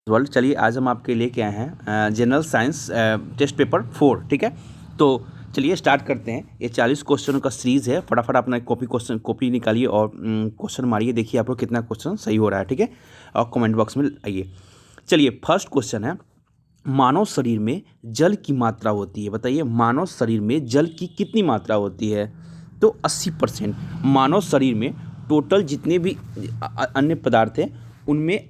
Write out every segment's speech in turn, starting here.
World. चलिए आज हम आपके लिए क्या हैं जनरल साइंस टेस्ट पेपर 4। ठीक है, तो चलिए स्टार्ट करते हैं। ये 40 क्वेश्चनों का सीरीज़ है। फटाफट अपना कॉपी निकालिए और क्वेश्चन मारिए, देखिए आप लोग कितना क्वेश्चन सही हो रहा है। ठीक है, और कमेंट बॉक्स में आइए। चलिए फर्स्ट क्वेश्चन है, मानव शरीर में जल की मात्रा होती है, बताइए मानव शरीर में जल की कितनी मात्रा होती है? तो 80%। मानव शरीर में टोटल जितने भी अन्य पदार्थ हैं उनमें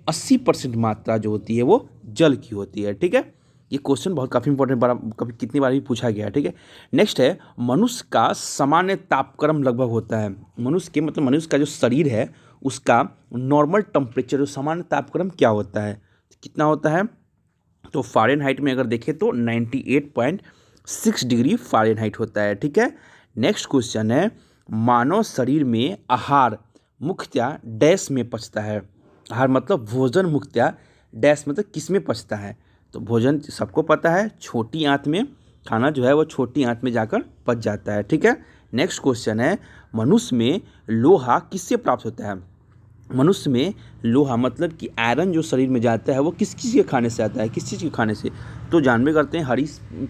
80% मात्रा जो होती है वो जल की होती है। ठीक है, ये क्वेश्चन बहुत काफ़ी इंपॉर्टेंट, बड़ा कभी कितनी बार भी पूछा गया है। ठीक है, नेक्स्ट है, मनुष्य का सामान्य तापक्रम लगभग होता है। मनुष्य के मतलब मनुष्य का जो शरीर है उसका नॉर्मल टेम्परेचर, जो सामान्य तापक्रम क्या होता है, कितना होता है? तो फ़ारेनहाइट में अगर देखें तो 98.6 डिग्री फ़ारेनहाइट होता है। ठीक है, नेक्स्ट क्वेश्चन है, मानव शरीर में आहार मुख्यतः डैश में पचता है। आहार मतलब भोजन मुख्यतः डैश मतलब किस में पचता है? तो भोजन सबको पता है, छोटी आंत में खाना जो है वो छोटी आंत में जाकर पच जाता है। ठीक है, नेक्स्ट क्वेश्चन है, मनुष्य में लोहा किससे प्राप्त होता है? मनुष्य में लोहा मतलब कि आयरन जो शरीर में जाता है वो किस चीज़ के खाने से आता है, किस चीज़ के खाने से? तो जानबे करते हैं हरी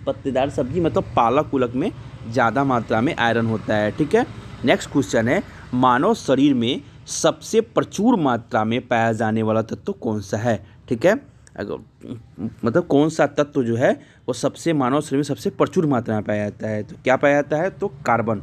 पत्तेदार सब्जी मतलब पालक उलक में ज़्यादा मात्रा में आयरन होता है। ठीक है, नेक्स्ट क्वेश्चन है, मानव शरीर में सबसे प्रचुर मात्रा में पाया जाने वाला तत्व कौन सा है? ठीक है, अगर मतलब कौन सा तत्व जो है वो सबसे मानव शरीर में सबसे प्रचुर मात्रा में पाया जाता है? तो क्या पाया जाता है? तो कार्बन।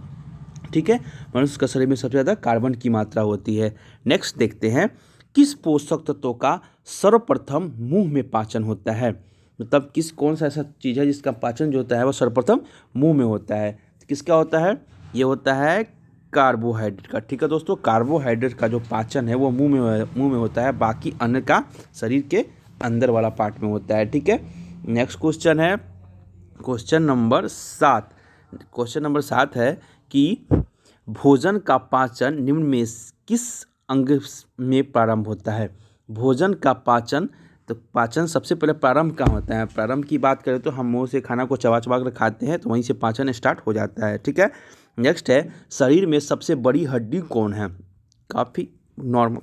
ठीक है, मनुष्य का शरीर में सबसे ज़्यादा कार्बन की मात्रा होती है। नेक्स्ट देखते हैं, किस पोषक तत्वों का सर्वप्रथम मुंह में पाचन होता है? मतलब कौन सा ऐसा चीज़ है जिसका पाचन जो होता है वो सर्वप्रथम मुंह में होता है? किसका होता है? ये होता है कार्बोहाइड्रेट का। ठीक है दोस्तों, कार्बोहाइड्रेट का जो पाचन है वो मुंह में होता है, बाकी अन्न का शरीर के अंदर वाला पार्ट में होता है। ठीक है, नेक्स्ट क्वेश्चन है क्वेश्चन नंबर 7। क्वेश्चन नंबर 7 है कि भोजन का पाचन निम्न में किस अंग में प्रारंभ होता है? भोजन का पाचन, तो पाचन सबसे पहले प्रारंभ कहाँ होता है? प्रारंभ की बात करें तो हम मुंह से खाना को चबा चबा कर खाते हैं, तो वहीं से पाचन स्टार्ट हो जाता है। ठीक है, नेक्स्ट है, शरीर में सबसे बड़ी हड्डी कौन है? काफ़ी नॉर्मल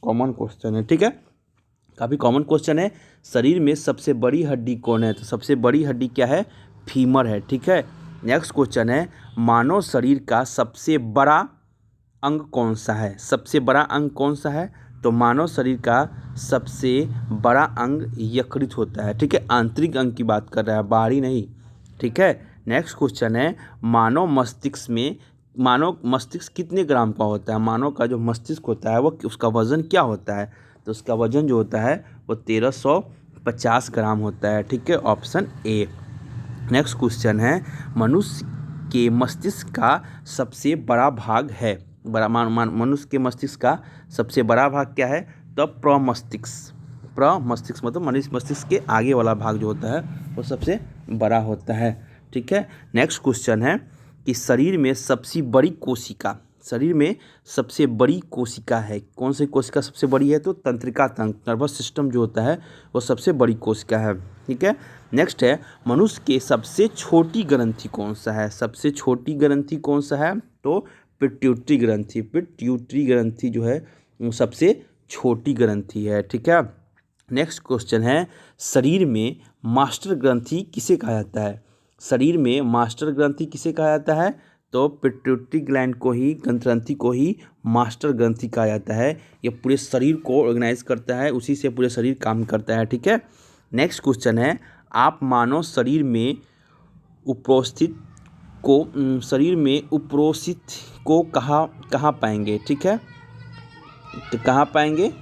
कॉमन क्वेश्चन है। ठीक है, काफ़ी कॉमन क्वेश्चन है, शरीर में सबसे बड़ी हड्डी कौन है? तो सबसे बड़ी हड्डी क्या है? फीमर है। ठीक है, नेक्स्ट क्वेश्चन है, मानव शरीर का सबसे बड़ा अंग कौन सा है? सबसे बड़ा अंग कौन सा है? तो मानव शरीर का सबसे बड़ा अंग यकृत होता है। ठीक है, आंतरिक अंग की बात कर रहा है, बाहरी नहीं। ठीक है, नेक्स्ट क्वेश्चन है, मानव मस्तिष्क कितने ग्राम का होता है? मानव का जो मस्तिष्क होता है वो उसका वजन क्या होता है? तो उसका वजन जो होता है वो 1350 ग्राम होता है। ठीक है, ऑप्शन ए। नेक्स्ट क्वेश्चन है, मनुष्य के मस्तिष्क का सबसे बड़ा भाग है, मनुष्य के मस्तिष्क का सबसे बड़ा भाग क्या है? तो प्रमस्तिष्क मतलब मनुष्य मस्तिष्क के आगे वाला भाग जो होता है वो सबसे बड़ा होता है। ठीक है, नेक्स्ट क्वेश्चन है कि शरीर में सबसे बड़ी कोशिका है, कौन सी कोशिका सबसे बड़ी है? तो तंत्रिका तंत्र, नर्वस सिस्टम जो होता है वो सबसे बड़ी कोशिका है। ठीक है, नेक्स्ट है, मनुष्य के सबसे छोटी ग्रंथि कौन सा है? सबसे छोटी ग्रंथि कौन सा है? तो पिट्यूटरी ग्रंथि। पिट्यूटरी ग्रंथि जो है वो सबसे छोटी ग्रंथि है। ठीक है, नेक्स्ट क्वेश्चन है, शरीर में मास्टर ग्रंथि किसे कहा जाता है? शरीर में मास्टर ग्रंथि किसे कहा जाता है? तो पिट्यूटरी ग्लैंड को ही, ग्रंथि को ही मास्टर ग्रंथि कहा जाता है। ये पूरे शरीर को ऑर्गेनाइज करता है, उसी से पूरे शरीर काम करता है। ठीक है, नेक्स्ट क्वेश्चन है, आप मानव शरीर में उपरोशित को कहाँ पाएंगे? ठीक है, तो कहाँ पाएंगे?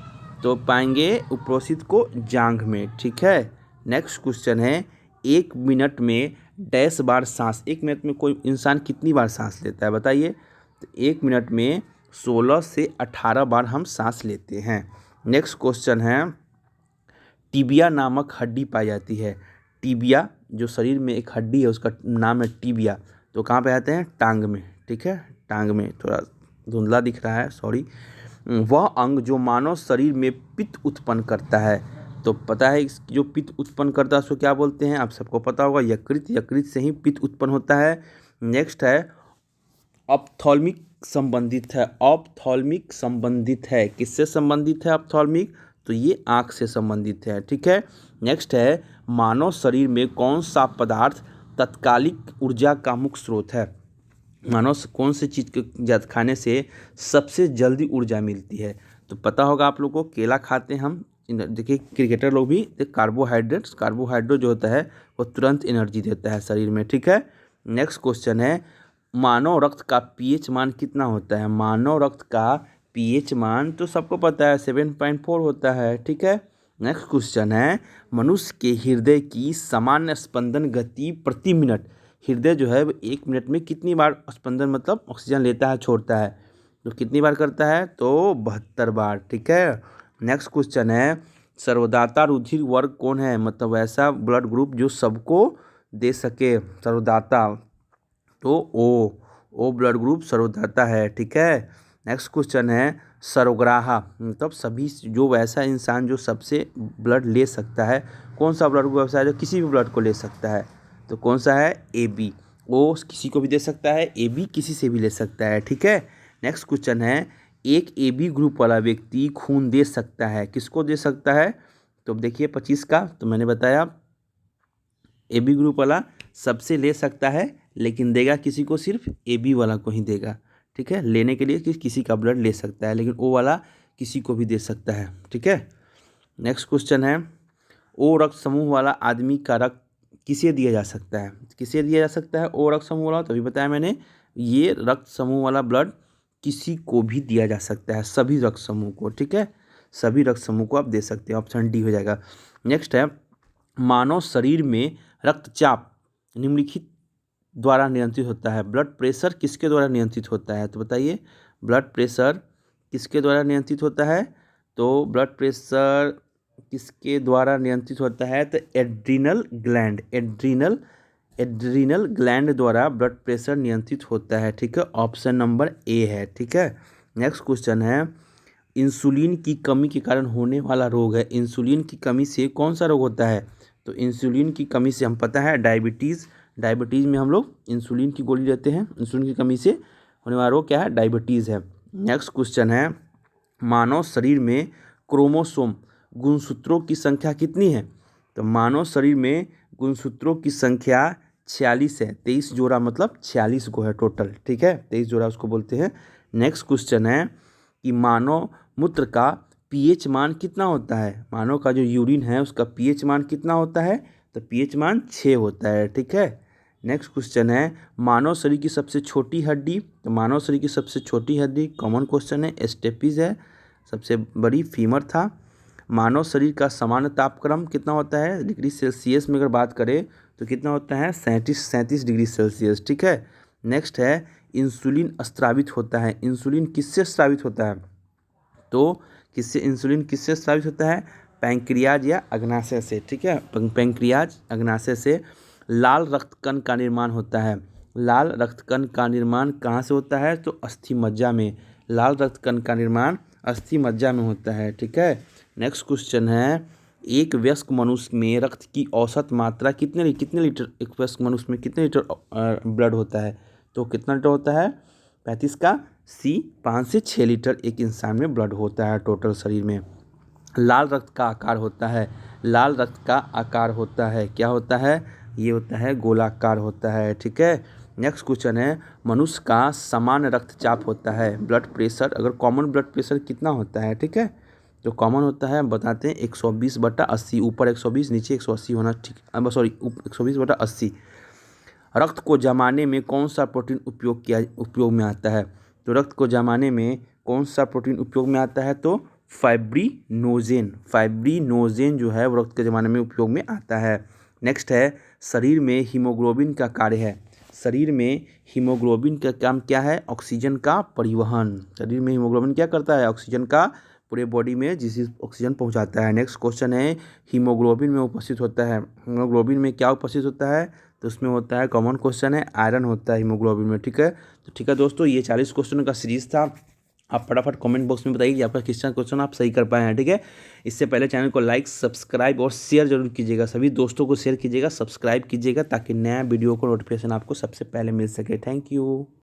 तो पाएंगे उपरोशित को जांघ में। ठीक है, नेक्स्ट क्वेश्चन है, 1 मिनट में डैश बार सांस, 1 मिनट में कोई इंसान कितनी बार सांस लेता है बताइए? तो 1 मिनट में 16 से 18 बार हम सांस लेते हैं। नेक्स्ट क्वेश्चन है, टिबिया नामक हड्डी पाई जाती है। टिबिया जो शरीर में एक हड्डी है उसका नाम है टिबिया, तो कहाँ पे आते हैं? टांग में। ठीक है, टांग में, थोड़ा धुंधला दिख रहा है, सॉरी। वह अंग जो मानव शरीर में पित्त उत्पन्न करता है, तो पता है जो पित्त उत्पन्न करता है उसको क्या बोलते हैं? आप सबको पता होगा, यकृत। यकृत से ही पित्त उत्पन्न होता है। नेक्स्ट है, ऑप्थॉल्मिक संबंधित है। ऑप्थॉल्मिक संबंधित है, किससे संबंधित है ऑप्थॉल्मिक? तो ये आँख से संबंधित है, ठीक है। नेक्स्ट है, मानव शरीर में कौन सा पदार्थ तत्कालिक ऊर्जा का मुख्य स्रोत है। मानव कौन सी चीज़ को खाने से सबसे जल्दी ऊर्जा मिलती है, तो पता होगा आप लोग को, केला खाते हैं हम। देखिए क्रिकेटर लोग भी, कार्बोहाइड्रेट जो होता है वो तुरंत एनर्जी देता है शरीर में, ठीक है। नेक्स्ट क्वेश्चन है, मानव रक्त का पीएच मान कितना होता है। मानव रक्त का पीएच मान तो सबको पता है 7.4 होता है, ठीक है। नेक्स्ट क्वेश्चन है, मनुष्य के हृदय की सामान्य स्पंदन गति प्रति मिनट। हृदय जो है वो 1 मिनट में कितनी बार स्पंदन मतलब ऑक्सीजन लेता है छोड़ता है, तो कितनी बार करता है, तो 72 बार, ठीक है। नेक्स्ट क्वेश्चन है, सर्वदाता रुधिर वर्ग कौन है, मतलब ऐसा ब्लड ग्रुप जो सबको दे सके सर्वदाता, तो ओ ब्लड ग्रुप सर्वदाता है, ठीक है। नेक्स्ट क्वेश्चन है, सर्वग्राहा मतलब सभी जो वैसा इंसान जो सबसे ब्लड ले सकता है, कौन सा ब्लड ग्रुप ऐसा है जो किसी भी ब्लड को ले सकता है, तो कौन सा है, ए बी। ओ किसी को भी दे सकता है, ए बी किसी से भी ले सकता है, ठीक है। नेक्स्ट क्वेश्चन है, एक ए बी ग्रुप वाला व्यक्ति खून दे सकता है, किसको दे सकता है, तो देखिए 25 का, तो मैंने बताया ए बी ग्रुप वाला सबसे ले सकता है, लेकिन देगा किसी को, सिर्फ ए बी वाला को ही देगा, ठीक है। लेने के लिए किसी का ब्लड ले सकता है, लेकिन ओ वाला किसी को भी दे सकता है, ठीक है। नेक्स्ट क्वेश्चन है, ओ रक्त समूह वाला आदमी का रक्त किसे दिया जा सकता है, किसे दिया जा सकता है ओ रक्त समूह वाला, तभी बताया मैंने, ये रक्त समूह वाला ब्लड किसी को भी दिया जा सकता है, सभी रक्त समूह को, ठीक है, सभी रक्त समूह को आप दे सकते हैं, ऑप्शन डी हो जाएगा। नेक्स्ट है, मानव शरीर में रक्तचाप निम्नलिखित द्वारा नियंत्रित होता है। ब्लड प्रेशर किसके द्वारा नियंत्रित होता है, तो बताइए ब्लड प्रेशर किसके द्वारा नियंत्रित होता है, तो ब्लड प्रेशर किसके द्वारा नियंत्रित होता है, तो एड्रीनल ग्लैंड द्वारा ब्लड प्रेशर नियंत्रित होता है, ठीक है, ऑप्शन नंबर ए है, ठीक है। नेक्स्ट क्वेश्चन है, इंसुलिन की कमी के कारण होने वाला रोग है। इंसुलिन की कमी से कौन सा रोग होता है, तो इंसुलिन की कमी से हम पता है डायबिटीज़ में हम लोग इंसुलिन की गोली लेते हैं, इंसुलिन की कमी से होने वाला रोग क्या है, डायबिटीज़ है। नेक्स्ट क्वेश्चन है, मानव शरीर में क्रोमोसोम गुणसूत्रों की संख्या कितनी है, तो मानव शरीर में गुणसूत्रों की संख्या 46 है, 23 जोड़ा मतलब 46 को है टोटल, ठीक है, 23 जोड़ा उसको बोलते हैं। नेक्स्ट क्वेश्चन है कि मानव मूत्र का पीएच मान कितना होता है, मानव का जो यूरिन है उसका पीएच मान कितना होता है, तो पीएच मान 6 होता है, ठीक है। नेक्स्ट क्वेश्चन है, मानव शरीर की सबसे छोटी हड्डी, तो मानव शरीर की सबसे छोटी हड्डी कॉमन क्वेश्चन है, स्टेपीज है, सबसे बड़ी फीमर था। मानव शरीर का सामान्य तापक्रम कितना होता है, डिग्री सेल्सियस में अगर बात करें तो कितना होता है, 37 डिग्री सेल्सियस, ठीक है। नेक्स्ट है, इंसुलिन स्रावित होता है, इंसुलिन किससे स्रावित होता है, तो इंसुलिन किससे स्रावित होता है, पैंक्रियाज या अग्नाशय से, ठीक है, पैंक्रियाज अग्नाशय से। लाल रक्तकण का निर्माण होता है, लाल रक्तकण का निर्माण कहाँ से होता है, तो अस्थि मज्जा में, लाल रक्तकण का निर्माण अस्थि मज्जा में होता है, ठीक है। नेक्स्ट क्वेश्चन है, एक वयस्क मनुष्य में रक्त की औसत मात्रा कितने लीटर, एक वयस्क मनुष्य में कितने लीटर ब्लड होता है, तो कितना लीटर होता है, 35 का सी, 5 से 6 लीटर एक इंसान में ब्लड होता है टोटल शरीर में। लाल रक्त का आकार होता है, लाल रक्त का आकार होता है, क्या होता है, ये होता है गोलाकार होता है, ठीक है। नेक्स्ट क्वेश्चन है, मनुष्य का सामान्य रक्तचाप होता है, ब्लड प्रेशर, अगर कॉमन ब्लड प्रेशर कितना होता है, ठीक है, तो कॉमन होता है बताते हैं 120/80, ऊपर 120 नीचे 180 होना, ठीक, 120/80। रक्त को जमाने में कौन सा प्रोटीन उपयोग में आता है, तो रक्त को जमाने में कौन सा प्रोटीन उपयोग में आता है, तो फाइब्रिनोजेन जो है वो रक्त के जमाने में उपयोग में आता है। नेक्स्ट है, शरीर में हीमोग्लोबिन का कार्य है, शरीर में हीमोग्लोबिन का काम क्या है, ऑक्सीजन का परिवहन, शरीर में हीमोग्लोबिन क्या करता है, ऑक्सीजन का पूरे बॉडी में जिस ऑक्सीजन पहुंचाता है। नेक्स्ट क्वेश्चन है, हीमोग्लोबिन में उपस्थित होता है, हीमोग्लोबिन में क्या उपस्थित होता है, तो उसमें होता है, कॉमन क्वेश्चन है, आयरन होता है हीमोग्लोबिन में, ठीक है। तो ठीक है दोस्तों, ये 40 क्वेश्चनों का सीरीज़ था। आप फटाफट कमेंट बॉक्स में बताइए कि आपका किस क्वेश्चन आप सही कर पाए हैं, ठीक है। इससे पहले चैनल को लाइक, सब्सक्राइब और शेयर जरूर कीजिएगा, सभी दोस्तों को शेयर कीजिएगा, सब्सक्राइब कीजिएगा, ताकि नया वीडियो को नोटिफिकेशन आपको सबसे पहले मिल सके। Thank you.